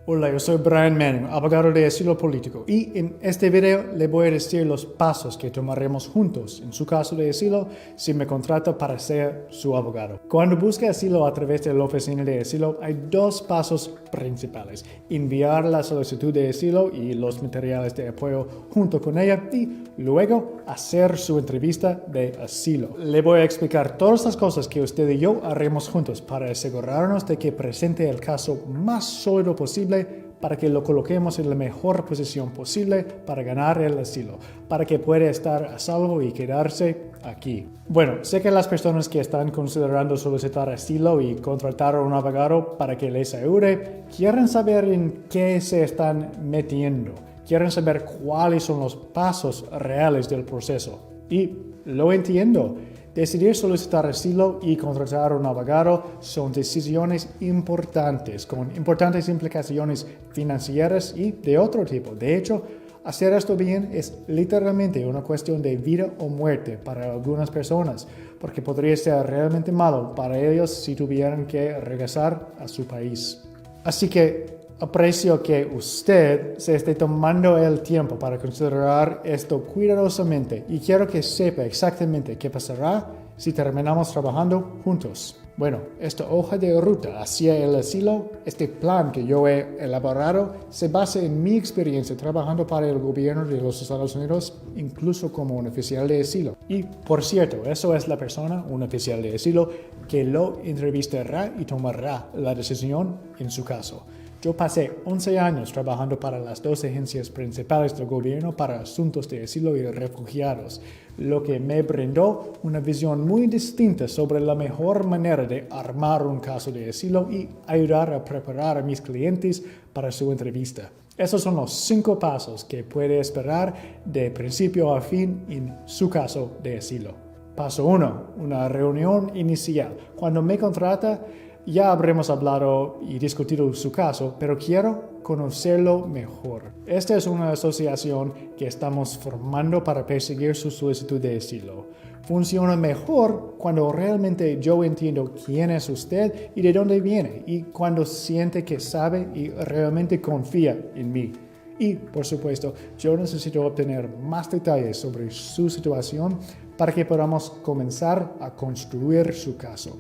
Hola, yo soy Brian Manning, abogado de asilo político, y en este video le voy a decir los pasos que tomaremos juntos en su caso de asilo si me contrata para ser su abogado. Cuando busca asilo a través de la oficina de asilo, hay dos pasos principales: enviar la solicitud de asilo y los materiales de apoyo junto con ella, y luego hacer su entrevista de asilo. Le voy a explicar todas las cosas que usted y yo haremos juntos para asegurarnos de que presente el caso más sólido posible, para que lo coloquemos en la mejor posición posible para ganar el asilo, para que pueda estar a salvo y quedarse aquí. Bueno, sé que las personas que están considerando solicitar asilo y contratar a un abogado para que les ayude, quieren saber en qué se están metiendo. Quieren saber cuáles son los pasos reales del proceso. Y lo entiendo. Decidir solicitar asilo y contratar a un abogado son decisiones importantes, con importantes implicaciones financieras y de otro tipo. De hecho, hacer esto bien es literalmente una cuestión de vida o muerte para algunas personas, porque podría ser realmente malo para ellos si tuvieran que regresar a su país. Así que aprecio que usted se esté tomando el tiempo para considerar esto cuidadosamente, y quiero que sepa exactamente qué pasará si terminamos trabajando juntos. Bueno, esta hoja de ruta hacia el asilo, este plan que yo he elaborado, se basa en mi experiencia trabajando para el gobierno de los Estados Unidos, incluso como un oficial de asilo. Y, por cierto, eso es la persona, un oficial de asilo, que lo entrevistará y tomará la decisión en su caso. Yo pasé 11 años trabajando para las dos agencias principales del gobierno para asuntos de asilo y refugiados, lo que me brindó una visión muy distinta sobre la mejor manera de armar un caso de asilo y ayudar a preparar a mis clientes para su entrevista. Esos son los 5 pasos que puede esperar de principio a fin en su caso de asilo. Paso 1. Una reunión inicial. Cuando me contrata, ya habremos hablado y discutido su caso, pero quiero conocerlo mejor. Esta es una asociación que estamos formando para perseguir su solicitud de asilo. Funciona mejor cuando realmente yo entiendo quién es usted y de dónde viene, y cuando siente que sabe y realmente confía en mí. Y, por supuesto, yo necesito obtener más detalles sobre su situación para que podamos comenzar a construir su caso.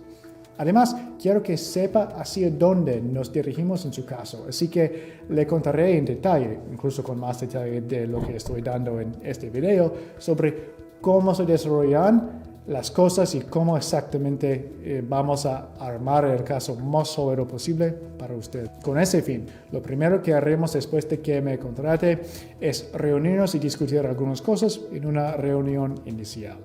Además, quiero que sepa hacia dónde nos dirigimos en su caso, así que le contaré en detalle, incluso con más detalle de lo que estoy dando en este video, sobre cómo se desarrollan las cosas y cómo exactamente vamos a armar el caso más sólido posible para usted. Con ese fin, lo primero que haremos después de que me contrate es reunirnos y discutir algunas cosas en una reunión inicial.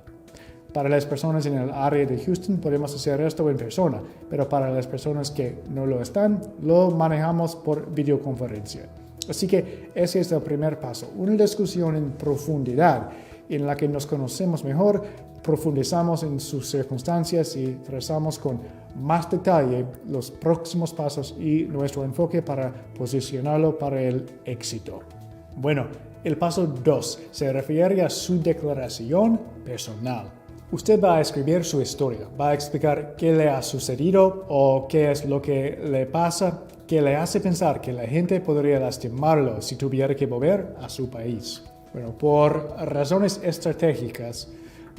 Para las personas en el área de Houston podemos hacer esto en persona, pero para las personas que no lo están, lo manejamos por videoconferencia. Así que ese es el primer paso, una discusión en profundidad en la que nos conocemos mejor, profundizamos en sus circunstancias y trazamos con más detalle los próximos pasos y nuestro enfoque para posicionarlo para el éxito. Bueno, el paso 2 se refiere a su declaración personal. Usted va a escribir su historia, va a explicar qué le ha sucedido o qué es lo que le pasa, que le hace pensar que la gente podría lastimarlo si tuviera que volver a su país. Bueno, por razones estratégicas,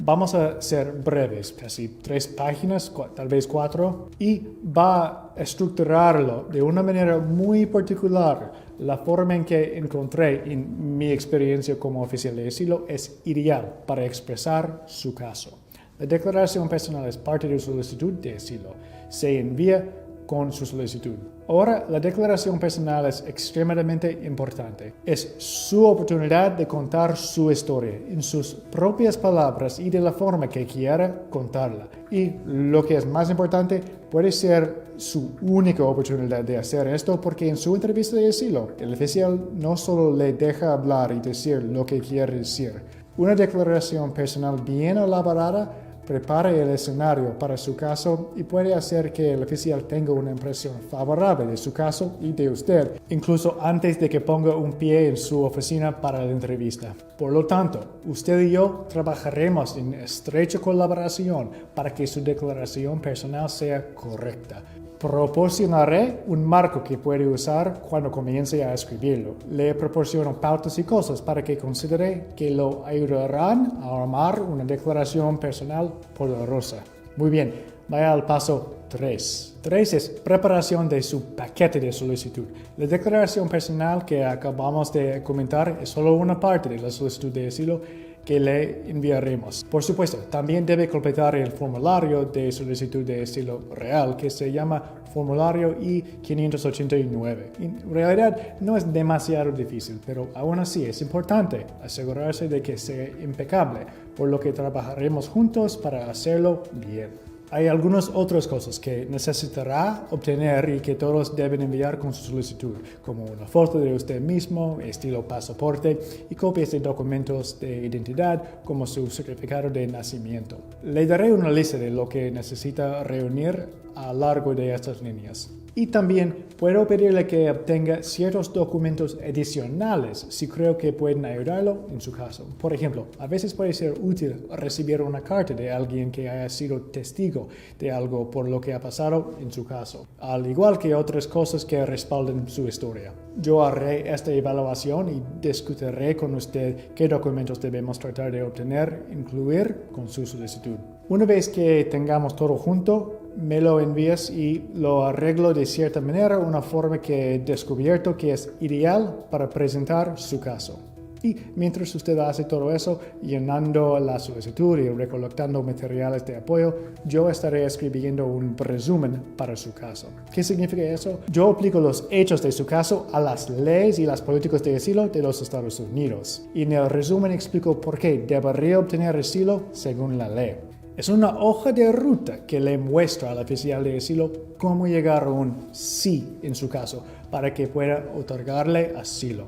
vamos a ser breves, casi 3 páginas, tal vez 4, y va a estructurarlo de una manera muy particular. La forma en que encontré en mi experiencia como oficial de asilo es ideal para expresar su caso. La declaración personal es parte de su solicitud de asilo. Se envía con su solicitud. Ahora, la declaración personal es extremadamente importante. Es su oportunidad de contar su historia en sus propias palabras y de la forma que quiera contarla. Y lo que es más importante, puede ser su única oportunidad de hacer esto, porque en su entrevista de asilo, el oficial no solo le deja hablar y decir lo que quiere decir. Una declaración personal bien elaborada prepara el escenario para su caso y puede hacer que el oficial tenga una impresión favorable de su caso y de usted, incluso antes de que ponga un pie en su oficina para la entrevista. Por lo tanto, usted y yo trabajaremos en estrecha colaboración para que su declaración personal sea correcta. Proporcionaré un marco que puede usar cuando comience a escribirlo. Le proporciono pautas y cosas para que considere que lo ayudarán a armar una declaración personal poderosa. Muy bien, vaya al paso 3. 3 es preparación de su paquete de solicitud. La declaración personal que acabamos de comentar es solo una parte de la solicitud de asilo que le enviaremos. Por supuesto, también debe completar el formulario de solicitud de asilo real que se llama formulario I-589. En realidad no es demasiado difícil, pero aún así es importante asegurarse de que sea impecable, por lo que trabajaremos juntos para hacerlo bien. Hay algunas otras cosas que necesitará obtener y que todos deben enviar con su solicitud, como una foto de usted mismo, estilo pasaporte y copias de documentos de identidad como su certificado de nacimiento. Le daré una lista de lo que necesita reunir a lo largo de estas líneas. Y también puedo pedirle que obtenga ciertos documentos adicionales si creo que pueden ayudarlo en su caso. Por ejemplo, a veces puede ser útil recibir una carta de alguien que haya sido testigo de algo por lo que ha pasado en su caso, al igual que otras cosas que respalden su historia. Yo haré esta evaluación y discutiré con usted qué documentos debemos tratar de obtener, incluir con su solicitud. Una vez que tengamos todo junto, me lo envías y lo arreglo de cierta manera, una forma que he descubierto que es ideal para presentar su caso. Y mientras usted hace todo eso, llenando la solicitud y recolectando materiales de apoyo, yo estaré escribiendo un resumen para su caso. ¿Qué significa eso? Yo aplico los hechos de su caso a las leyes y las políticas de asilo de los Estados Unidos. Y en el resumen explico por qué debería obtener asilo según la ley. Es una hoja de ruta que le muestra al oficial de asilo cómo llegar a un sí en su caso para que pueda otorgarle asilo.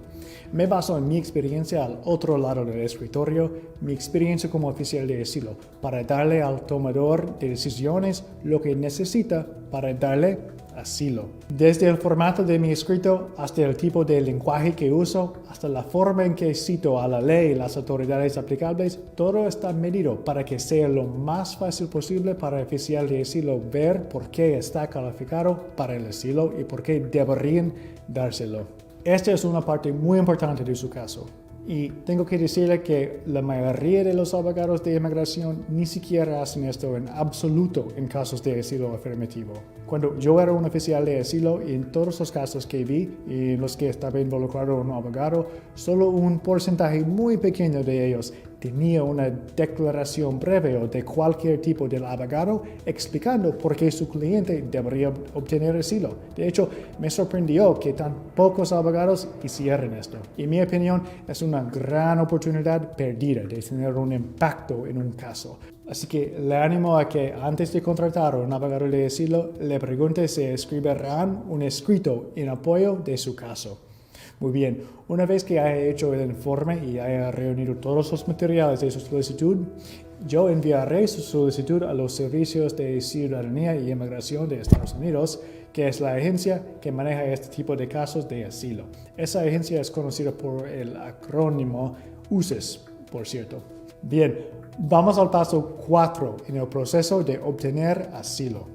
Me baso en mi experiencia al otro lado del escritorio, mi experiencia como oficial de asilo, para darle al tomador de decisiones lo que necesita para darle asilo. Desde el formato de mi escrito hasta el tipo de lenguaje que uso, hasta la forma en que cito a la ley y las autoridades aplicables, todo está medido para que sea lo más fácil posible para el oficial de asilo ver por qué está calificado para el asilo y por qué deberían dárselo. Esta es una parte muy importante de su caso. Y tengo que decirle que la mayoría de los abogados de inmigración ni siquiera hacen esto en absoluto en casos de asilo afirmativo. Cuando yo era un oficial de asilo, en todos los casos que vi y en los que estaba involucrado un abogado, solo un porcentaje muy pequeño de ellos tenía una declaración breve o de cualquier tipo del abogado explicando por qué su cliente debería obtener asilo. De hecho, me sorprendió que tan pocos abogados hicieran esto. En mi opinión, es una gran oportunidad perdida de tener un impacto en un caso. Así que le animo a que antes de contratar a un abogado de asilo, le pregunte si escribirán un escrito en apoyo de su caso. Muy bien, una vez que haya hecho el informe y haya reunido todos los materiales de su solicitud, yo enviaré su solicitud a los Servicios de Ciudadanía y Inmigración de Estados Unidos, que es la agencia que maneja este tipo de casos de asilo. Esa agencia es conocida por el acrónimo UCES, por cierto. Bien, vamos al paso 4 en el proceso de obtener asilo,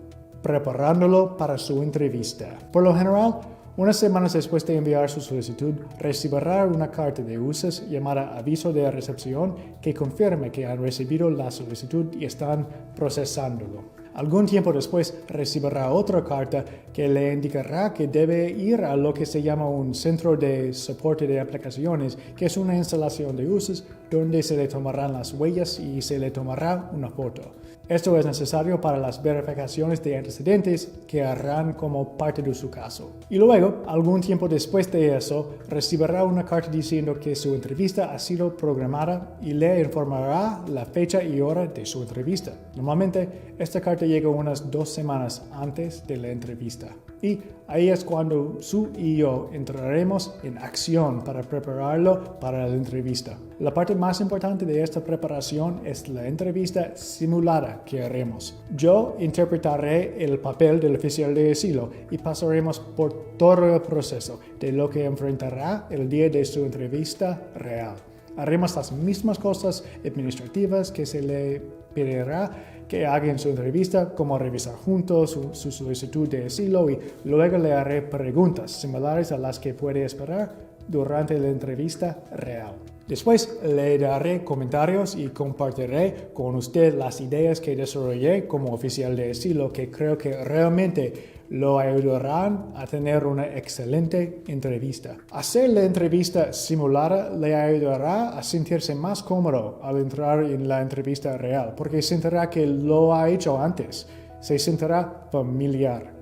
preparándolo para su entrevista. Por lo general, unas semanas después de enviar su solicitud, recibirá una carta de UCES llamada aviso de recepción que confirme que han recibido la solicitud y están procesándolo. Algún tiempo después recibirá otra carta que le indicará que debe ir a lo que se llama un centro de soporte de aplicaciones, que es una instalación de UCES donde se le tomarán las huellas y se le tomará una foto. Esto es necesario para las verificaciones de antecedentes que harán como parte de su caso. Y luego, algún tiempo después de eso, recibirá una carta diciendo que su entrevista ha sido programada y le informará la fecha y hora de su entrevista. Normalmente, esta carta llega unas 2 semanas antes de la entrevista. Y ahí es cuando su y yo entraremos en acción para prepararlo para la entrevista. La parte más importante de esta preparación es la entrevista simulada que haremos. Yo interpretaré el papel del oficial de asilo y pasaremos por todo el proceso de lo que enfrentará el día de su entrevista real. Haremos las mismas cosas administrativas que se le pedirá qué haga en su entrevista, cómo revisar juntos su solicitud de asilo y luego le haré preguntas similares a las que puede esperar durante la entrevista real. Después le daré comentarios y compartiré con usted las ideas que desarrollé como oficial de asilo que creo que realmente lo ayudarán a tener una excelente entrevista. Hacer la entrevista simulada le ayudará a sentirse más cómodo al entrar en la entrevista real, porque sentirá que lo ha hecho antes, se sentirá familiar.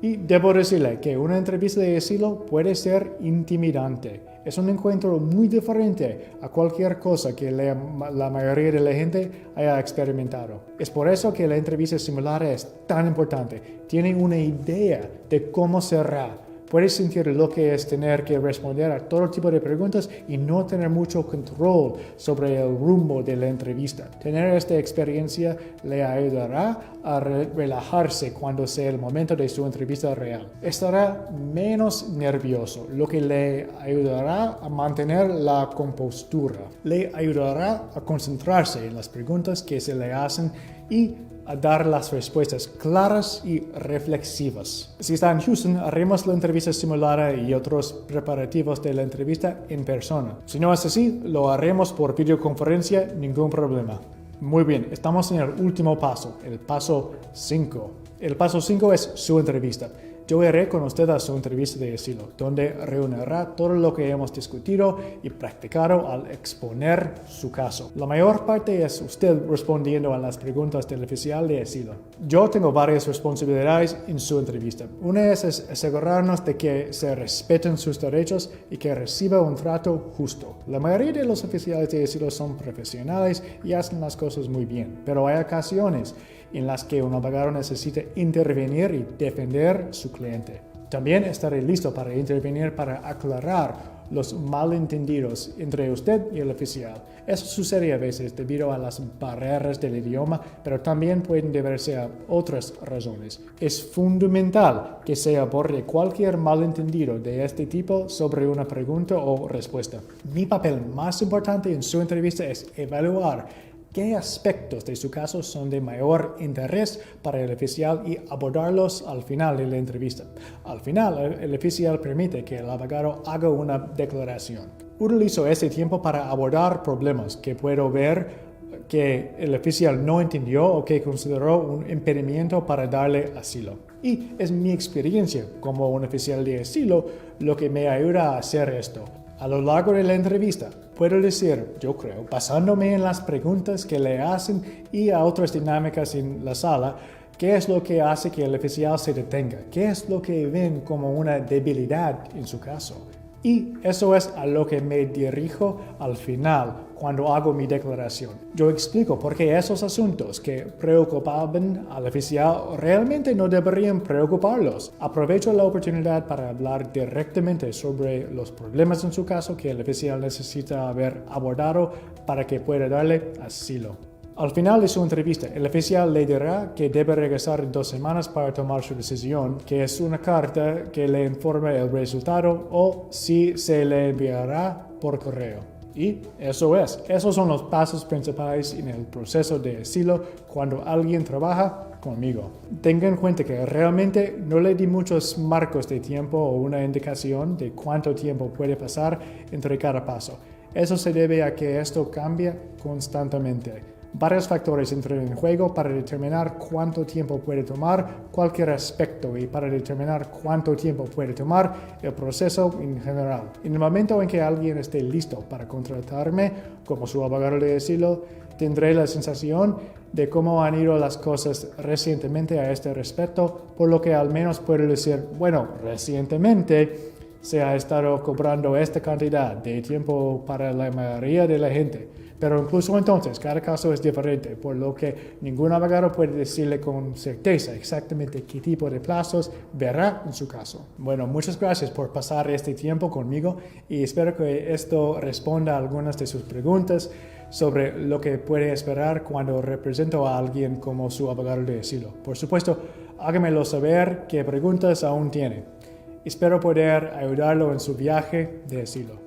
Y debo decirle que una entrevista de asilo puede ser intimidante. Es un encuentro muy diferente a cualquier cosa que la mayoría de la gente haya experimentado. Es por eso que la entrevista simulada es tan importante. Tiene una idea de cómo será. Puedes sentir lo que es tener que responder a todo tipo de preguntas y no tener mucho control sobre el rumbo de la entrevista. Tener esta experiencia le ayudará a relajarse cuando sea el momento de su entrevista real. Estará menos nervioso, lo que le ayudará a mantener la compostura. Le ayudará a concentrarse en las preguntas que se le hacen y a dar las respuestas claras y reflexivas. Si está en Houston, haremos la entrevista simulada y otros preparativos de la entrevista en persona. Si no es así, lo haremos por videoconferencia, ningún problema. Muy bien, estamos en el último paso, el paso 5. El paso 5 es su entrevista. Yo iré con usted a su entrevista de asilo, donde reunirá todo lo que hemos discutido y practicado al exponer su caso. La mayor parte es usted respondiendo a las preguntas del oficial de asilo. Yo tengo varias responsabilidades en su entrevista. Una es asegurarnos de que se respeten sus derechos y que reciba un trato justo. La mayoría de los oficiales de asilo son profesionales y hacen las cosas muy bien, pero hay ocasiones en las que un abogado necesita intervenir y defender su cliente. También estaré listo para intervenir para aclarar los malentendidos entre usted y el oficial. Eso sucede a veces debido a las barreras del idioma, pero también pueden deberse a otras razones. Es fundamental que se aborde cualquier malentendido de este tipo sobre una pregunta o respuesta. Mi papel más importante en su entrevista es evaluar qué aspectos de su caso son de mayor interés para el oficial y abordarlos al final de la entrevista. Al final, el oficial permite que el abogado haga una declaración. Utilizo ese tiempo para abordar problemas que puedo ver que el oficial no entendió o que consideró un impedimento para darle asilo. Y es mi experiencia como un oficial de asilo lo que me ayuda a hacer esto. A lo largo de la entrevista, puedo decir, yo creo, basándome en las preguntas que le hacen y a otras dinámicas en la sala, qué es lo que hace que el oficial se detenga, qué es lo que ven como una debilidad en su caso. Y eso es a lo que me dirijo al final cuando hago mi declaración. Yo explico por qué esos asuntos que preocupaban al oficial realmente no deberían preocuparlos. Aprovecho la oportunidad para hablar directamente sobre los problemas en su caso que el oficial necesita haber abordado para que pueda darle asilo. Al final de su entrevista, el oficial le dirá que debe regresar en 2 semanas para tomar su decisión, que es una carta que le informa el resultado o si se le enviará por correo. Y esos son los pasos principales en el proceso de asilo cuando alguien trabaja conmigo. Tenga en cuenta que realmente no le di muchos marcos de tiempo o una indicación de cuánto tiempo puede pasar entre cada paso. Eso se debe a que esto cambia constantemente. Varios factores entran en juego para determinar cuánto tiempo puede tomar cualquier aspecto y para determinar cuánto tiempo puede tomar el proceso en general. En el momento en que alguien esté listo para contratarme como su abogado de asilo, tendré la sensación de cómo han ido las cosas recientemente a este respecto, por lo que al menos puedo decir, bueno, recientemente se ha estado cobrando esta cantidad de tiempo para la mayoría de la gente. Pero incluso entonces, cada caso es diferente, por lo que ningún abogado puede decirle con certeza exactamente qué tipo de plazos verá en su caso. Bueno, muchas gracias por pasar este tiempo conmigo y espero que esto responda a algunas de sus preguntas sobre lo que puede esperar cuando represento a alguien como su abogado de asilo. Por supuesto, hágamelo saber qué preguntas aún tiene. Espero poder ayudarlo en su viaje de asilo.